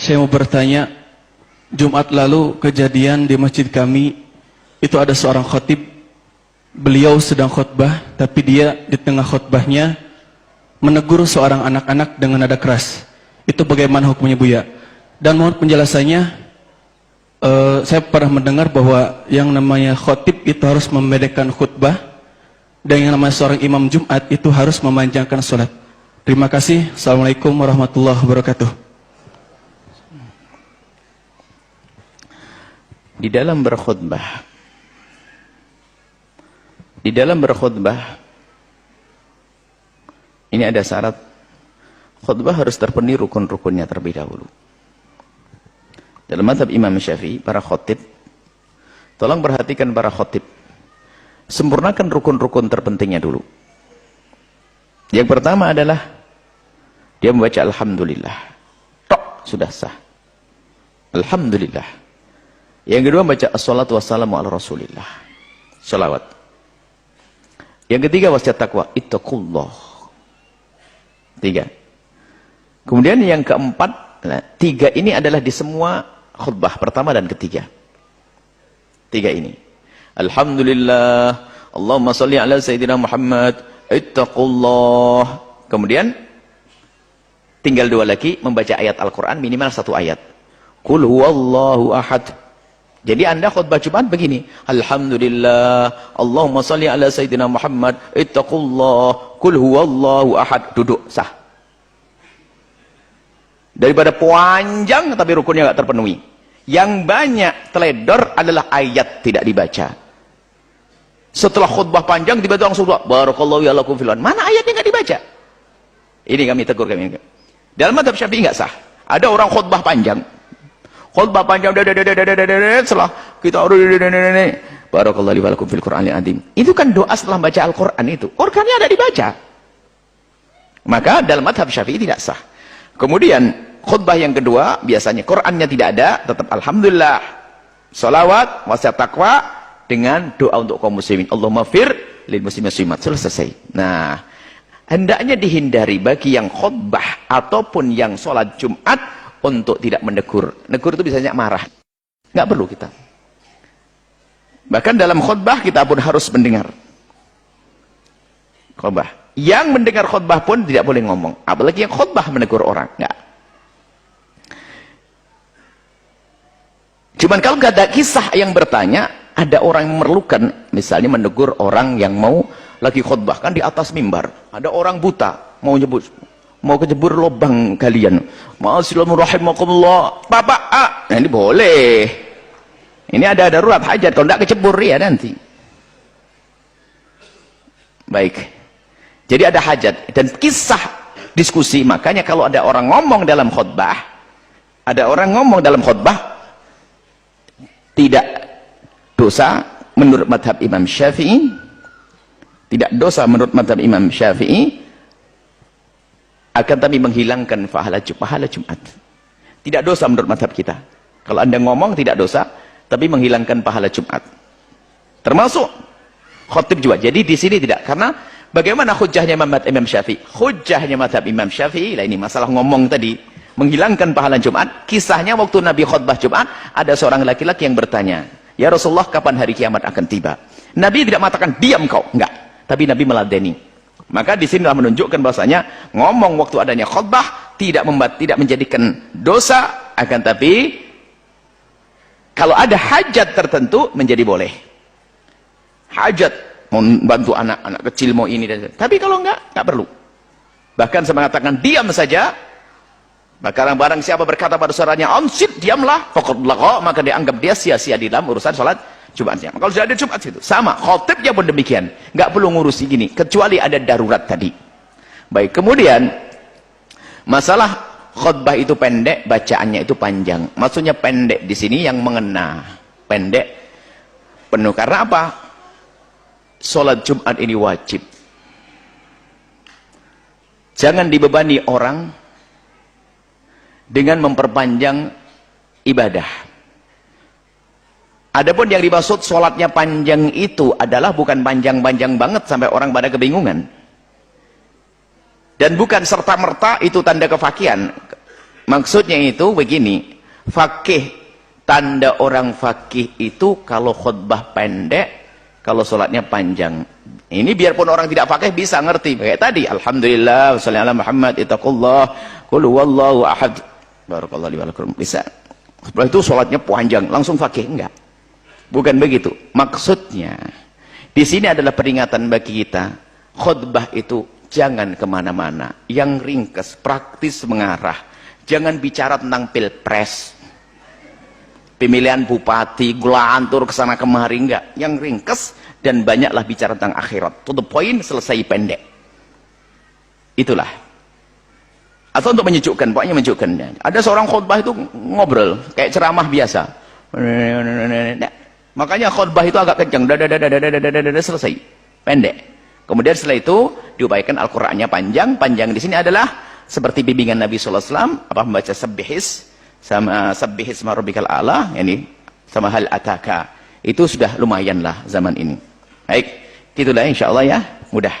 Saya mau bertanya, Jumat lalu kejadian di masjid kami, itu ada seorang khatib, beliau sedang khutbah, tapi dia di tengah khutbahnya menegur seorang anak-anak dengan nada keras. Itu bagaimana hukumnya, Buya? Dan mohon penjelasannya. Saya pernah mendengar bahwa yang namanya khatib itu harus membedakan khutbah, dan yang namanya seorang imam Jumat itu harus memanjangkan sholat. Terima kasih. Assalamualaikum warahmatullahi wabarakatuh. Di dalam berkhutbah ini ada syarat. Khutbah harus terpenuhi rukun-rukunnya terlebih dahulu. Dalam mazhab Imam Syafi'i, para khatib, tolong perhatikan para khatib, sempurnakan rukun-rukun terpentingnya dulu. Yang pertama adalah dia membaca alhamdulillah. Tok, sudah sah. Alhamdulillah. Yang kedua baca assalatu wassalamu ala rasulillah, salawat. Yang ketiga wasiat taqwa, ittaqullah. 3. Kemudian yang keempat, 3 ini adalah di semua khutbah pertama dan ketiga. 3 ini. Alhamdulillah, Allahumma salli ala sayyidina Muhammad, ittaqullah. Kemudian tinggal 2 lagi, membaca ayat Al-Quran minimal 1 ayat. Qul huwallahu ahad. Jadi Anda khutbah Jumat begini, alhamdulillah, Allahumma salli ala sayyidina Muhammad, ittaqullah, qul huwallahu ahad. Duduk, sah. Daripada panjang tapi rukunnya enggak terpenuhi. Yang banyak teledor adalah ayat tidak dibaca. Setelah khutbah panjang tiba-tiba langsung barakallahu ya lakum fil. Mana ayatnya enggak dibaca? Ini kami tegur kami. Dalam mazhab Syafi'i enggak sah. Ada orang khutbah panjang. Khutbah panjang setelah kita barakallahu li wa lakum fil Qur'anil azim. Itu kan doa setelah baca Al-Qur'an itu. Organnya ada dibaca. Maka dalam mazhab Syafi'i tidak sah. Kemudian khutbah yang kedua biasanya Qur'annya tidak ada, tetap alhamdulillah. Salawat, wasiat taqwa dengan doa untuk kaum muslimin. Allahumma fir lil muslimin muslimat. Selesai. Nah, hendaknya dihindari bagi yang khutbah ataupun yang sholat Jumat untuk tidak menegur. Negur itu biasanya marah. Nggak perlu kita. Bahkan dalam khutbah kita pun harus mendengar. Khutbah. Yang mendengar khutbah pun tidak boleh ngomong. Apalagi yang khutbah menegur orang. Nggak. Cuman kalau nggak ada kisah yang bertanya, ada orang yang memerlukan, misalnya menegur orang yang mau lagi khutbah kan di atas mimbar. Ada orang buta mau nyebut, mau kejebur lubang kalian. Ma'asyilamu'rahimahkumullah. Bapak, nah ini boleh. Ini ada darurat hajat. Kalau tidak kecebur ya nanti. Baik. Jadi ada hajat. Dan kisah diskusi. Makanya kalau ada orang ngomong dalam khutbah. Ada orang ngomong dalam khutbah. Tidak dosa menurut madhab Imam Syafi'i. Tidak dosa menurut madhab Imam Syafi'i. Akan tapi menghilangkan pahala Jumat. Tidak dosa menurut mazhab kita. Kalau Anda ngomong tidak dosa, tapi menghilangkan pahala Jumat. Termasuk khotib juga. Jadi di sini tidak. Karena bagaimana hujahnya mazhab Imam Syafi'i? Hujahnya mazhab Imam Syafi'i, lah ini masalah ngomong tadi, menghilangkan pahala Jumat. Kisahnya waktu Nabi khutbah Jumat, ada seorang laki-laki yang bertanya, "Ya Rasulullah, kapan hari kiamat akan tiba?" Nabi tidak mengatakan, "Diam kau." Enggak. Tapi Nabi meladeni. Maka di sinilah menunjukkan bahwasanya ngomong waktu adanya khutbah tidak menjadikan dosa, akan tapi kalau ada hajat tertentu menjadi boleh. Hajat mau bantu anak kecil mau ini dan tapi kalau enggak perlu. Bahkan saya mengatakan diam saja. Barang siapa berkata pada saudaranya ansit, diamlah, faqad lagha, maka dianggap dia sia-sia di dalam urusan salat Jumatnya. Kalau sudah ada Jumat itu sama, khotibnya pun demikian, nggak perlu ngurusi gini, kecuali ada darurat tadi. Baik, kemudian masalah khutbah itu pendek, bacaannya itu panjang. Maksudnya pendek di sini yang mengena, pendek penuh. Karena apa? Sholat Jumat ini wajib. Jangan dibebani orang dengan memperpanjang ibadah. Adapun yang dimaksud sholatnya panjang itu adalah bukan panjang-panjang banget sampai orang pada kebingungan. Dan bukan serta-merta itu tanda kefakihan. Maksudnya itu begini, fakih, tanda orang fakih itu kalau khutbah pendek, kalau sholatnya panjang. Ini biarpun orang tidak fakih bisa ngerti. Kayak tadi, alhamdulillah, wassallallahu ala Muhammad, ittaqullah, qul huwallahu ahad. Barakallahu li wa lakum. Bisa. Setelah itu sholatnya panjang, langsung fakih. Enggak. Bukan begitu. Maksudnya, di sini adalah peringatan bagi kita, khutbah itu jangan kemana-mana. Yang ringkas, praktis mengarah. Jangan bicara tentang pilpres, pemilihan bupati, gelantur kesana kemari, enggak. Yang ringkas dan banyaklah bicara tentang akhirat. To the point, selesai pendek. Itulah. Atau untuk menyejukkan, pokoknya menyejukkan. Ada seorang khutbah itu ngobrol, kayak ceramah biasa. Makanya khutbah itu agak kencang, selesai, pendek. Kemudian setelah itu diupayakan Al-Qur'annya panjang. Panjang di sini adalah seperti bimbingan Nabi sallallahu alaihi wasallam, apa membaca sabbihis sama sabbihis ma rabbikal a'la, yani sama hal ataka. Itu sudah lumayan lah zaman ini. Baik, itulah insyaallah ya, mudah.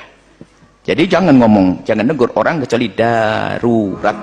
Jadi jangan ngomong, jangan negur orang kecuali darurat.